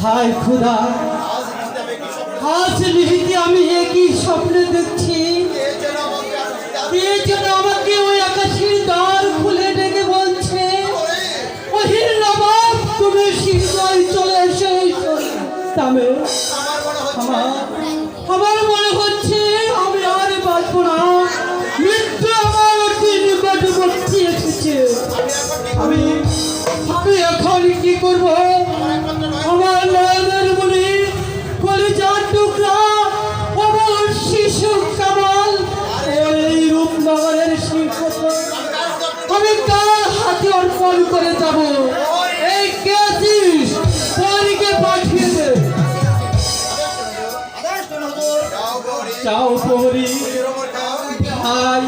হায় খোদা, আজ নিহিতে আমি একই স্বপ্ন দেখছি। কে যেন আমাকে ওই আকাশের দ্বার খুলে ডেকে বলছে, ওহির নবাব তুমি শীঘ্রই চলে এসো। আমার মনে হচ্ছে আমি আর বাঁচব না, মৃত্যু আমার অতি নিকটবর্তী এসেছে। আমি এখন কি করব? আমার নয়নের মনে কলিজার টুকরা অমর শিশু কামাল এই রূপনগরের সিংহ আমি কার হাতে অর্পণ করে যাব? এই কে আছিস? পরীকে পাঠিয়ে দে। যাও পরী। ভাই,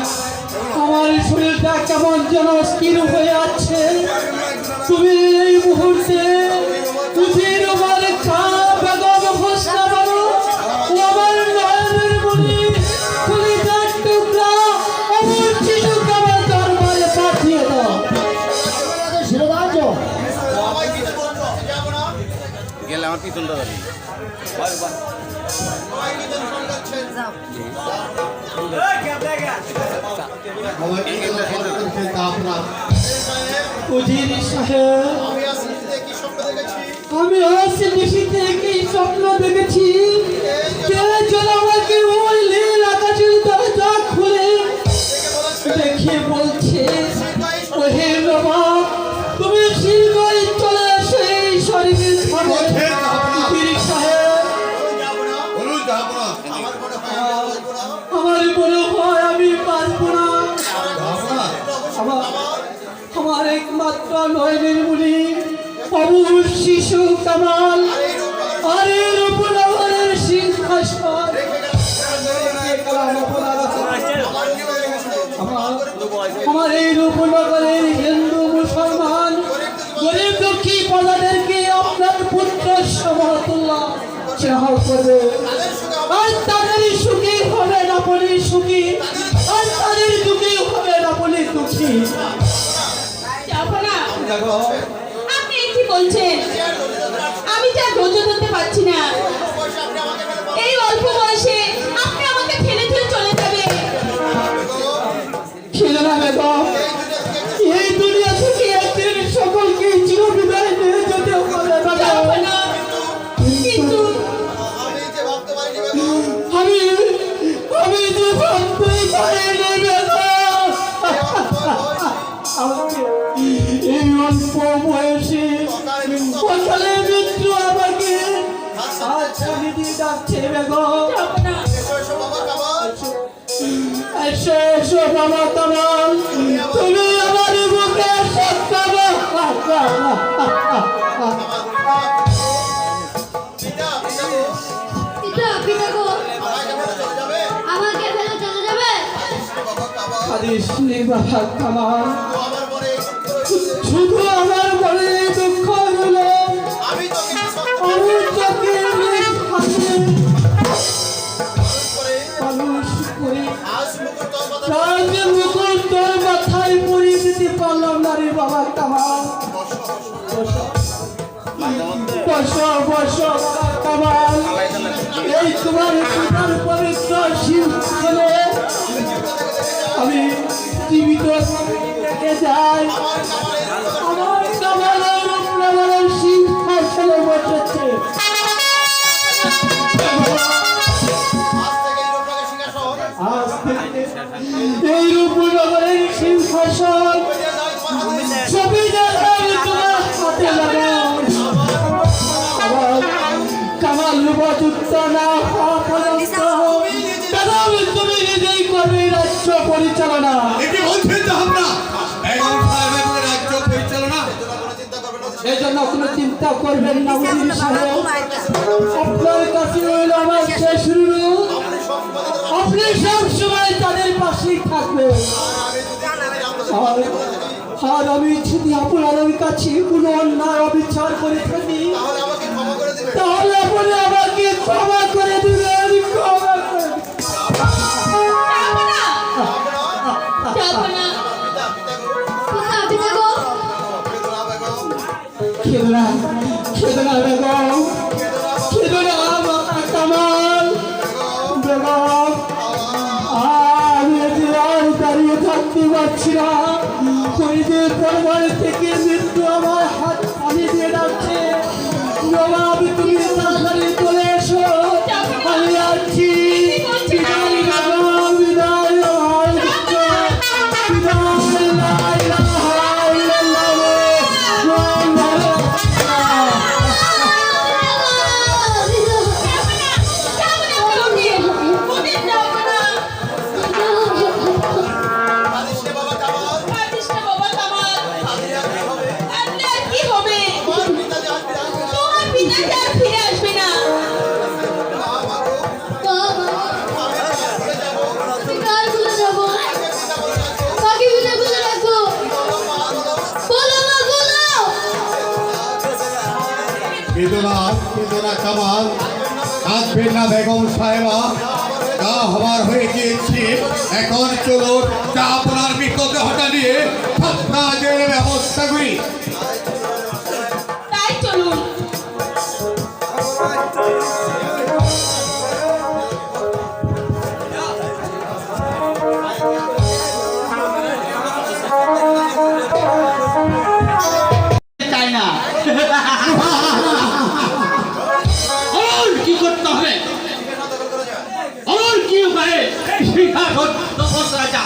আমার শরীরটা কেমন যেন অস্থির হয়ে আছে। তুমি এই মুহূর্তে গেলে আমার পিছনটা যাবি। আমি আজ নিশীথে কি স্বপ্ন দেখেছি? কে যেন আমাকে ওই নীল আকাশের দরজা খুলে দেখে বলছে, ওহে নবাব তুমি শীঘ্রই চলে এসো এই শরীরের ধারে। আমার মনে হয় আমি বাঁচব না। আমার একমাত্র নয়নের মুনি অমর শিশু কামাল আর এই রূপনগরের সিংহাসন আমার এই রূপনগরের হিন্দু মুসলমান গরিব দুঃখী প্রজাদেরকে আপনার পুত্র সমতুল্লাহ স্নেহ করবে। আর তাদের সুখী হবে না বলে সুখী, আর তাদের দুঃখী হবে না বলে দুঃখী। আপনি কি বলছেন? আমি যা ধৈর্য ধরতে পারছি না। এই অল্প বয়সে আপনি আমাকে ফেলে দিয়ে চলে যাবেন। ছিল না বেগম, এই দুনিয়া থেকে একদিন সকলকে চিরবিদায় নিয়ে যেতে হবে না। কিন্তু আমি যে ভাবতে পারিনি বেগম, এই অল্প বয়সে সকালে মৃত্যু আমাকে ছাড়ি দিয়ে ডাকছে বেগম। এসো এসো বাবা কামাল, তুমি আমার বুকে বাবা কামাল। শুধু আমার মনে দুঃখ হলো আমি তোকে মানুষ করে মুকুল তোর মাথায় পরিয়ে দিতে পারলাম না রে বাবা কামাল। বসো বসো বাবা কামাল, এই তোমার পিতার পবিত্র সিংহাসনে আমি জীবিত রেখে যাই। আমার কামালের রূপনগরের সিংহাসনে বসেছে। আজ থেকে এই রূপনগরের সিংহাসন তোমার হাতে লাগাও। কামাল উপযুক্ত না হওয়া পর্যন্ত তুমি নিজেই করবে রাজ্য পরিচালনা। এই জন্য কোনো চিন্তা করবেন না উজির সাহেব। আপনার কাছে রইল আমার শেষ ঋণ, আপনি সব সময় তাদের পাশেই থাকবেন। আর আমি যদি আপনার কাছে কোনো অন্যায় অবিচার করে থাকি তাহলে আপনি আমাকে ক্ষমা করে দিবেন। ক্ষমা করে ভাবতে পারছি না ওই যে পরবার থেকে মৃত্যু আমার হাত আমি দিয়ে ডাকছে নবাব তুমি তাড়াতাড়ি চলে এসো আমি আছি বিদায় বাবা, বিদায় আমার পুত্র, বিদায় লা ইলাহা ইল্লাল্লাহ মুহাম্মাদুর রাসূলুল্লাহ। বেদনা বেদনা কামাল কাঁদবেন না বেগম সাহেবা তা হবার হয়ে গিয়েছে এখন চলুন তা আপনার মৃতদেহটা নিয়ে কাজের ব্যবস্থা করি তাই চলুন। চাই না আর কি করতে হবে আর কি উপায়ে শিখা রাজা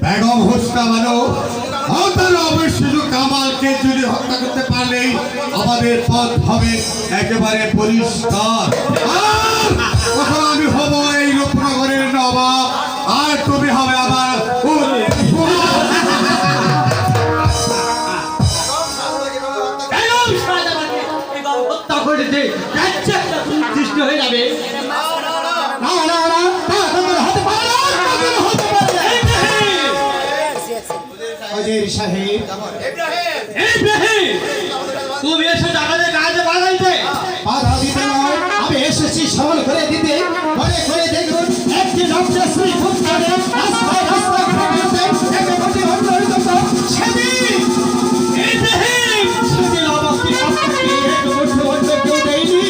বেগম হোসনা মানো তারা অবশ্যই কামালকে যদি হত্যা করতে পারলেই আমাদের পথ হবে একেবারে পরিষ্কার আর তখন আমি হব এই রূপনগরের নবাব আর তুমি হবে আমার হত্যা করে দে যাচ্ছে একটা সৃষ্টি হয়ে যাবে না না না তা তোমার হতে পারে না তোমার হতে পারে না অজয় সাহেব ইব্রাহিম তুমি এসে আমাদের কাজে বাধাইতে বাধা দিতে নয় আমি এসেছি সরল করে দিতে ঘরে ঘরে দেখুন একটি রাজশ্রী ফুটকারে রাস্তায় রাস্তায় ঘুরে একেবারে অন্তর্গত সেদিন ইব্রাহিম সেদিন অবস্থি সবকে এক বছর বছর কেউ দেয়নি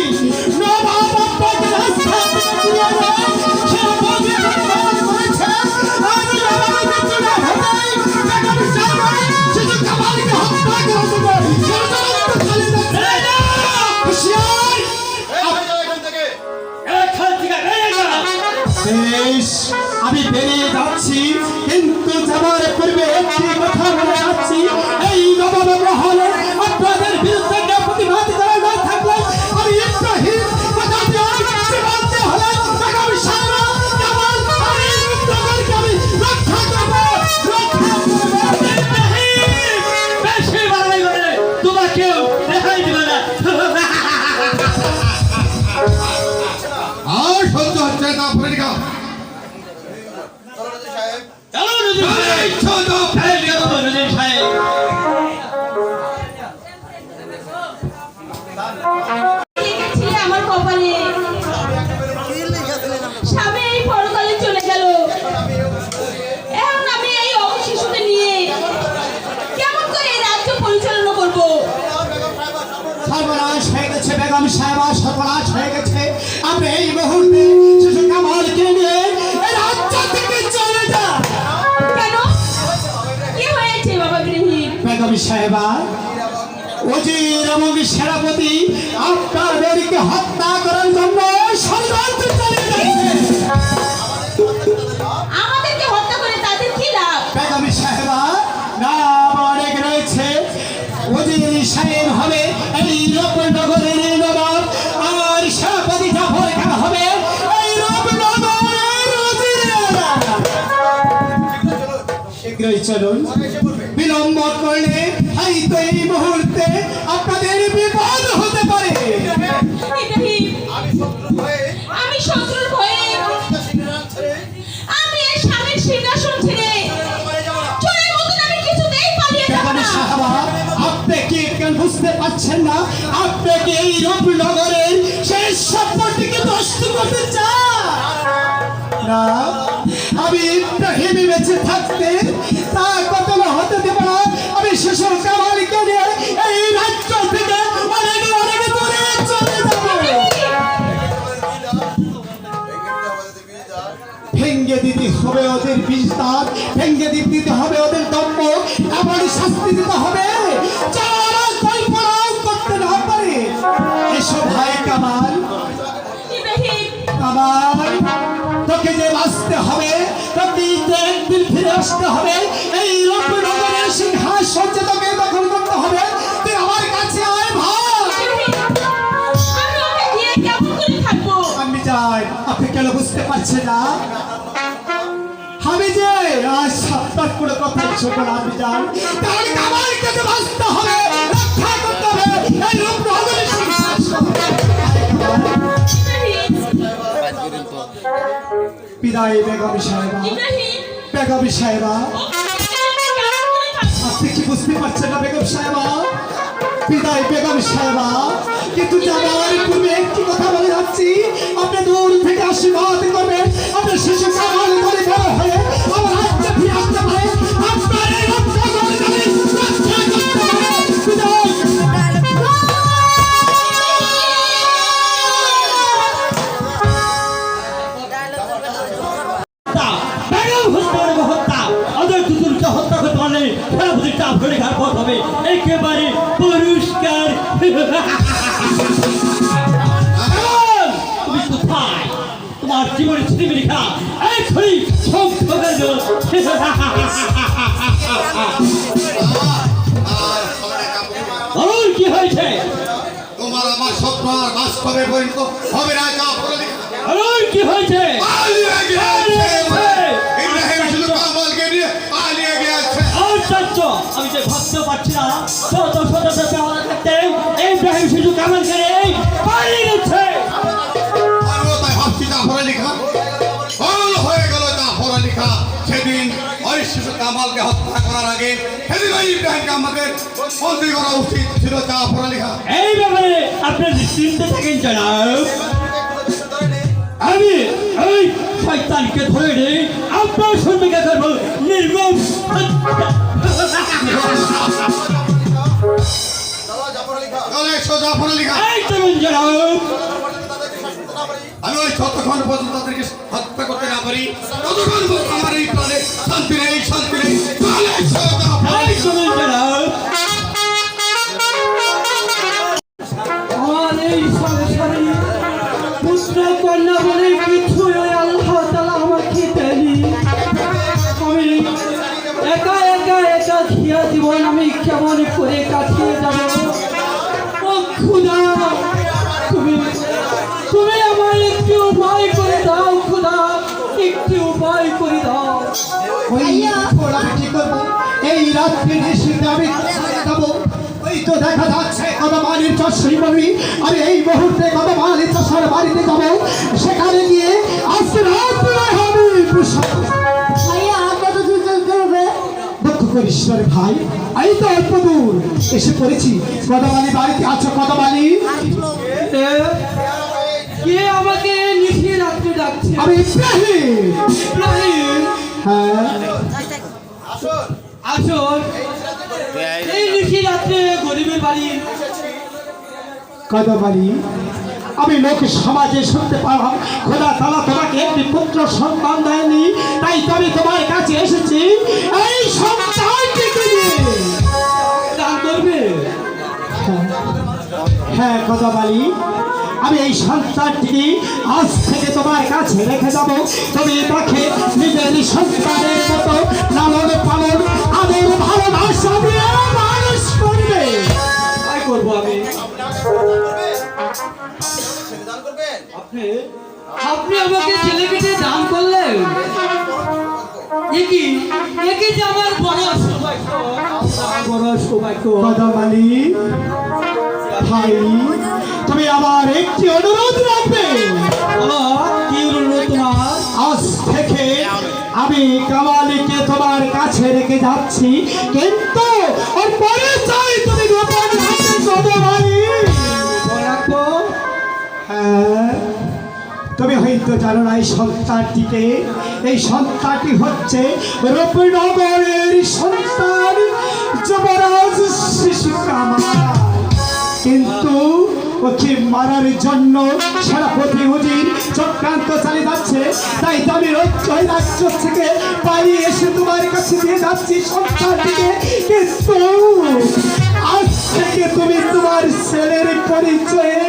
নবাব আপনাকে রাস্তা থেকে তুলে দেয় সে বলছে করেছে আমি নবাবের মৃত্যু না হতেই বেগম সাহেব শুধু কামালকে হত্যা করে দেবে ষড়যন্ত্র চালিয়ে যাচ্ছে হুঁশিয়ার এখান থেকে বেরিয়ে যা শেষ আমি বেরিয়ে যাচ্ছি কিন্তু যাবার পূর্বে একটি কথা বলে যাচ্ছি এই নবাব মহলে আপনাদের বিরুদ্ধে কেউ প্রতিবাদ করে না থাকলে আমি ইব্রাহিম কথা দিয়ে জীবনতে হলে বেগম সাহেব কামাল আর এই রূপনগরকে আমি রক্ষা করব ইব্রাহিম বেশি বাড়াই করে তোমাকেও দেখাই দিবে না আর সহ্য হচ্ছে না আফ্রিকা চলো নজরুল সাহেব চলো নজরুল সাহেব লিখেছিলে আমার কপালে স্বামী এই পরকালে চলে গেল এখন আমি এই অবশিশুকে নিয়ে কেমন করে এই রাজ্য পরিচালনা করব? সর্বনাশ হয়ে গেছে বেগম সাহেবা সর্বনাশ হয়ে গেছে আমরা এই মুহূর্তে শিশু কামালকে নিয়ে এই রাজ্য থেকে চলে যা কেন কি হয়েছে বাবা ইব্রাহিম? বেগম সাহেবা ওজির এবং সেনাপতি আপনাদেরকে হত্যা করার জন্য ষড়যন্ত্র চালিয়ে যাচ্ছে আমাদেরকে হত্যা করে তাদের কি লাভ? বেগম সাহেবা নাম অনেক রয়েছে ওজির সাহেব হবে এই রূপনগরের নবাব আর সেনাপতি জাফর খান হবে এই রূপনগরের ওজির শীঘ্রই চলুন বিলম্ব করলে হয়তো এই মুহূর্তে আপনাদের বিপদ হতে পারে ইব্রাহিম আমি শত্রুর ভয়ে আমি এই স্বামীর সিংহাসন ছেড়ে চোরের মতন আমি কিছুতেই পালিয়ে যাব বেগম না। সাহেবা আপনি কি কেন বুঝতে পারছেন না আপনি কি এই রূপনগরের শেষ সম্পত্তিকে নষ্ট করতে চান না আমি ইব্রাহিম বেঁচে থাকতে তা কত হতে দেব না আমি শ্বশুর কামালকে নিয়ে এই রাজ্য থেকে অনেক অনেক দূরে চলে যাব ভেঙ্গে ভেঙ্গে দিতে হবে ওদের বিস্তার, ভেঙ্গে দিতে হবে ওদের দম্ভ, এমন শাস্তি দিতে হবে যারা কল্পনাও করতে না পারে। এসো ভাই কামাল, ইব্রাহিম, কামাল, তোকে যে বাঁচতে হবে, তোকে একদিন ফিরে আসতে হবে, এই রূপনগরের সিংহাসন যে তোকে দখল করতে হবে। তুই আমার কাছে আয় ভাই। আমি ওকে দিয়ে কেমন করে থাকবো? আমি যাই, আপনি কেন বুঝতে পারছেন না? আমি যে আজ সাবধান করে কথা শোনো, আমি যাই, কারণ কামালকে যে বাঁচতে হবে, রক্ষা করতে হবে এই রূপনগরের সিংহাসন। ইব্রাহিম, বিদায় বেগম সাহেবা, ইব্রাহিম, বেগম সাহেবা, ওকে আমি কেমন করে থাকবো? আপনি কি বুঝতে পারছেন না বেগম সাহেবা? বিদায় বেগম সাহেবা, কিন্তু যাবার পূর্বে একটি কথা বলে যাচ্ছি, আপনি দূর থেকে আশীর্বাদ করবেন, আপনার শিশু কামাল করে বড় হয়ে আমার রাজ্যে ফিরে আসতে পারে, আপনার এই রক্ষা করে যাবে, রক্ষা করতে হবে। বিদায়। বেগম হত্যার হত্যা, ওদের দুজনকে হত্যা করতে পারলে সেনাপতির চাপ ধরে ঘাট পথ হবে একেবারে পরিষ্কার। তুমি কোথায়? তোমার জীবনের ছিনিমিনি খেলা এখনই ধ্বংস করে দেব। বলুন কি হয়েছে? তোমার আমার স্বপ্ন আর বাস্তবে পরিণত হবে না, যা পড়ালেখা বলুন কি হয়েছে? পালিয়ে গিয়েছে। ইব্রাহিম শুধু কামালকে নিয়ে পালিয়ে গিয়েছে। আশ্চর্য! আমি যে ভাবতে পারছি না, শত শত ব্যবহার করতে ইব্রাহিম শিশু কামাল করে পালিয়ে গেছে। আমিও তাই ভাবছি, যা পড়ালেখা সরল হয়ে গেল, যা পড়ালেখা। সেদিন ওই শিশু কামালকে হত্যা করার আগে সেদিন ওই ইব্রাহিমকে আমাদের মন্ত্রী করা উচিত ছিল, যা পড়ালেখা। এই ব্যাপারে আপনার নিশ্চিন্তে থাকেন জনাব। আমি এই শয়তানকে ধরে নেই, আপনার সঙ্গে করব নির্মম হত্যা। চলে এসো, যা পড়ালেখা। এই চলুন জনাব। আমি ওই যতক্ষণ পর্যন্ত তাদেরকে হত্যা করতে না পারি ততক্ষণ পর্যন্ত আমার এই প্রাণে শান্তি নেই, শান্তি নেই। চলে এসো, যা এই চলুন জনাব। আমার এই সংসারে পুত্র কন্যা বলে কিছু আল্লাহ তাআলা আমাকে দেয়নি। আমি একা ঘিয়া জীবন আমি কেমন করে কাটিয়ে যাব? ও খুদা, তুমি আমার একটু উপায় করে দাও খুদা, একটু উপায় করে দাও। ওই ওরা কি করবো? এই রাত্রি নিশ্চিত আমি কোথায় যাবো? ওই তো দেখা যাচ্ছে কদমালির চাষি বলি, আমি এই মুহূর্তে কদমালির চাষার বাড়িতে যাবো, সেখানে গিয়ে আজকে রাত্রে আমি ভাইয়া, কত দূর চলতে হবে? দুঃখ করিস না রে ভাই, এই তো অল্প দূর এসে পড়েছি। কদমালি বাড়িতে আছো? কদমালি, কে আমাকে নিশি রাত্রে ডাকছে? আমি ইব্রাহিম। ইব্রাহিম, হ্যাঁ, আসুন। এই নিশি রাত্রে গরিবের বাড়ি কদমালি, আমি লোক সমাজে শুনতে পারলাম খোদা তাআলা তোমাকে একটি পুত্র সন্তান দেয়নি, তাই তো আমি তোমার কাছে এসেছি এই সন্তানটিকে নিয়ে। দান করবে। হ্যাঁ কদমালি, আমি এই সন্তানটিকে আজ থেকে তোমার কাছে রেখে যাব। তুমি তাকে নিজের সন্তানের মতো লালন পালন আদর ভালোবাসা দিয়ে মানুষ করবে। তাই করবো আমি। আপনি আমাকে ছেলে কেটে দান করলেন, একই যে আমার বড় সৌভাগ্য, বড় সৌভাগ্য। কদমালি ভাই, তুমি আমার একটি অনুরোধ রাখবে। বলো, কি অনুরোধ তোমার? আজ থেকে আমি কামালিকে তোমার কাছে রেখে যাচ্ছি, কিন্তু ওর পরে চাই তুমি গোপন রাখবে কদমালি। রাখবো। হ্যাঁ, তুমি হয়তো জানো না এই সন্তানটিকে, এই সন্তানটি হচ্ছে রূপনগরের সন্তান যুবরাজ শিশু কামাল। কিন্তু ওকে মারার জন্য সেনাপতি হুজির চক্রান্ত চালিয়ে যাচ্ছে। তাই তো আমি রাজ্য থেকে পালিয়ে এসে তোমার কাছে দিয়ে যাচ্ছি সন্তানটিকে। কিন্তু আজ থেকে তুমি তোমার ছেলের পরিচয়ে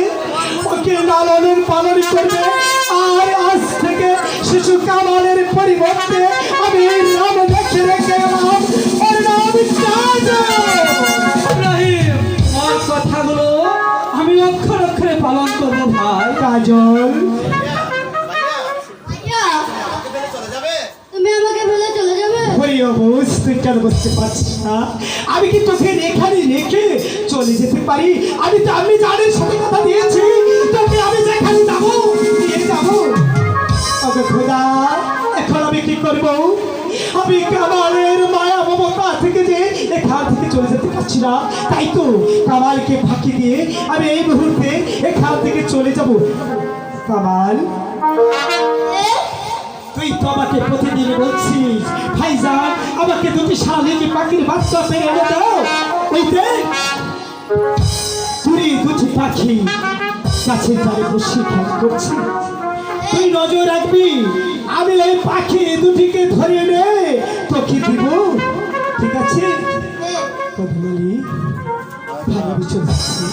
ওকে লালনের পালন করবে। আর আজ থেকে শিশু কামালের পরিবর্তে আমি নাম রেখে গেলাম, ওর নাম ইব্রাহিম, ওর কথাগুলো আমি অক্ষর অক্ষরে পালন করবো ভাই। কাজল, ভাইয়া তুমি আমাকে ফেলে চলে যাবে? তুই কেন বুঝতে পারছিস না? আমি কি তোকে এখানে রেখে চলে যেতে পারি? আমি জানের সাথে কথা দিয়েছি, তোকে আমি যেখানে যাবো নিয়ে যাবো। ওকে খোদা, এখন আমি কি করব? আমি কামালের মায়া মমতা থেকে যে এখান থেকে চলে যেতে পারছি না। তাই তো কামালকে ফাঁকি দিয়ে আমি এই মুহূর্তে এখান থেকে চলে যাব। কামাল, তুই তো আমাকে প্রতিদিন বলছিস ভাইজান আমাকে দুটি শালিনী পাখির বাচ্চা পেরে এনে দাও। ওই দেখ তুই দুটি পাখি গাছের ডালে বসে খেলা করছি। তুই নজর রাখবি, আমি এই পাখি দুটিকে ধরে এনে তোকে দিব, ঠিক আছে? কথা বলি, ভালো চলে যাচ্ছি।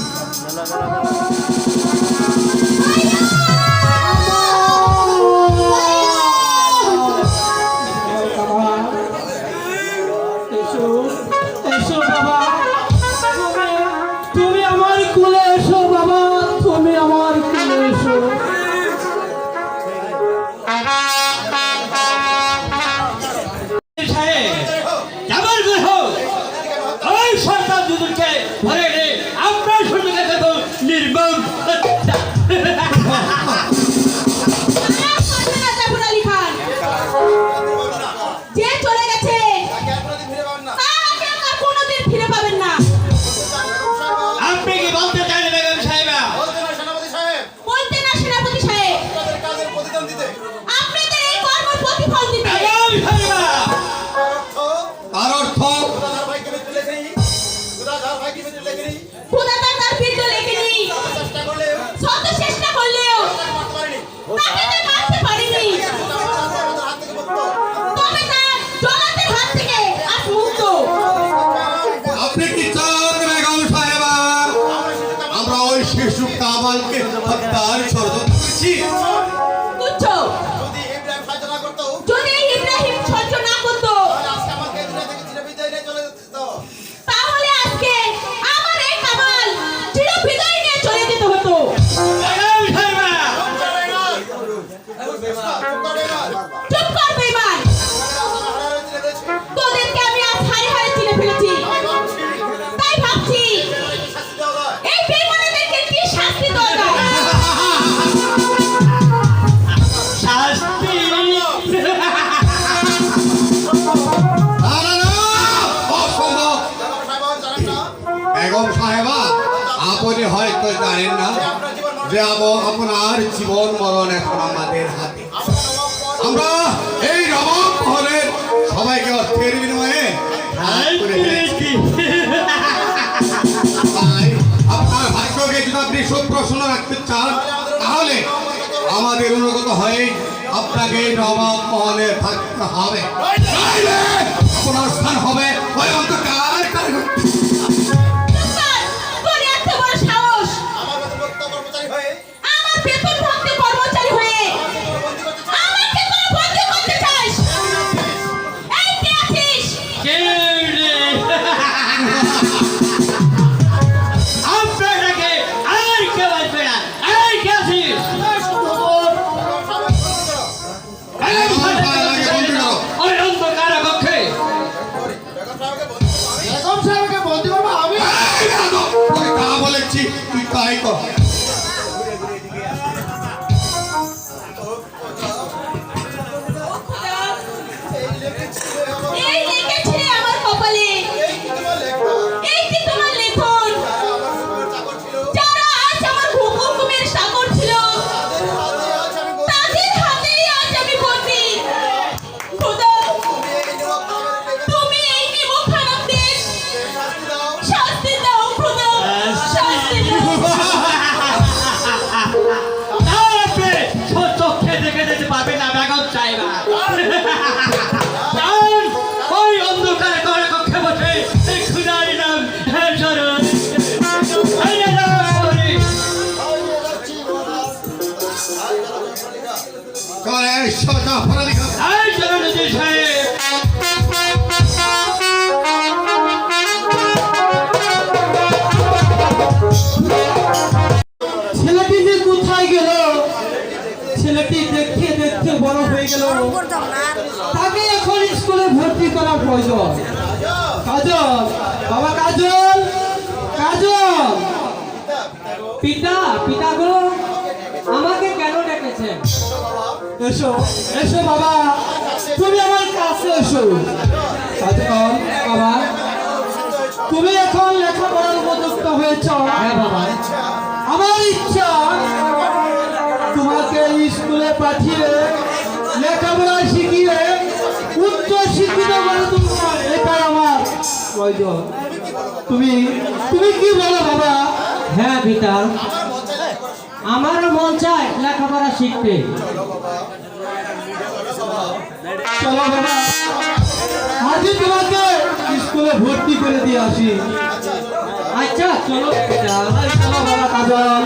এসো বাবা, তুমি আমার কোলে এসো বাবা, তুমি আমার কোলে এসো। কেমন করে হোক ওই সন্তান দুজনকে ধরে এনে আমরা শুনে দেবো নির্মম হত্যা। জাফর আলী খান যে চলে গেছে তাকে আর কোনোদিন ফিরে পাবেন না। আপনি কি বলতে চান বেগম সাহেবা? বলতে না সেনাপতি সাহেব, আপনাদের এই কর্ম প্রতিফল দিতে। বেগম সাহেবা, তার অর্থ খোদা তার পিঠ লেখেনি, শত চেষ্টা করলেও তাকে তো মারতে পারেনি। তবে তার জলাতের হাত থেকে আজ মুক্ত। আপনি কি চান বেগম সাহেবা আমরা ওই শিশু কামালকে হত্যার ষড়যন্ত্র করছি? তুচ্ছ, যদি ইব্রাহিম সহ্য না করতো তাহলে আজকে আমার এই কামাল চির বিদায় নিয়ে চলে যেতে হতো। বেগম সাহেবা, চুপ কর বেঈমান, তোদেরকে আমি আজ হাড়ে হাড়ে চিনে ফেলেছি। তাই ভাবছি এই বেঈমানদেরকে কি শাস্তি দেওয়া যায়। শাস্তি না, না, না, অসম্ভব। বেগম সাহেবা আপনি হয়তো জানেন না যে আপনার জীবন মরণ এখন আমাদের হাতে। আমরা এই নবাব মহলের সবাইকে অর্থের বিনিময়ে ভাগ করে ফেলেছি। তাই আপনার ভাগ্যকে যদি আপনি সুপ্রসন্ন রাখতে চান তাহলে আমাদের অনুগত হয়ে আপনাকে নবাব মহলে থাকতে হবে। নাইলে আপনার স্থান হবে ওই অন্ধকার কারাগারে। তোর এত বড় সাহস, আমার বেতনভুক্ত কর্মচারী হয়ে আমাকে তোরা বন্দি করতে চাস? এই কে আছিস? কে রে? আপনাকে আর কেউ আসবে না। এই কে আছিস? বেগম সাহেবাকে বন্দি করো। ওই অন্ধকার কক্ষে। এই বেয়াদব, তোকে তা বলেছি তুই তাই কর। এই লিখেছিলে আমার কপালে, এই কি তোমার লেখন? যারা আজ আমার হুকুমের চাকর ছিল তাদের হাতেই আজ আমি বন্দী। খোদা, তুমি এই নিমক খারাপদের শাস্তি দাও খোদা, শাস্তি দাও। স্কুলে ভর্তি করা প্রয়োজন। কাজল, বাবা কাজল, কাজল, পিতা পিতা গো, আমাকে কেন ডেকেছেন? এসো এসো বাবা, তুমি আমার কাছে এসো। কাজল বাবা, তুমি এখন লেখাপড়ার উপযুক্ত হয়েছ। হ্যাঁ বাবা। আমার ইচ্ছা তোমাকে স্কুলে পাঠিয়ে লেখাপড়া শিখিয়ে উচ্চ শিক্ষিত করে তুলবো, এটাই আমার প্রয়োজন। তুমি তুমি কি বলো বাবা? হ্যাঁ পিতা, আমারও মন চায় লেখাপড়া শিখতে। চলো বাবা, আজই তোমাকে স্কুলে ভর্তি করে দিয়ে আসি। আচ্ছা চলো পিতা। চলো বাবা কাজল।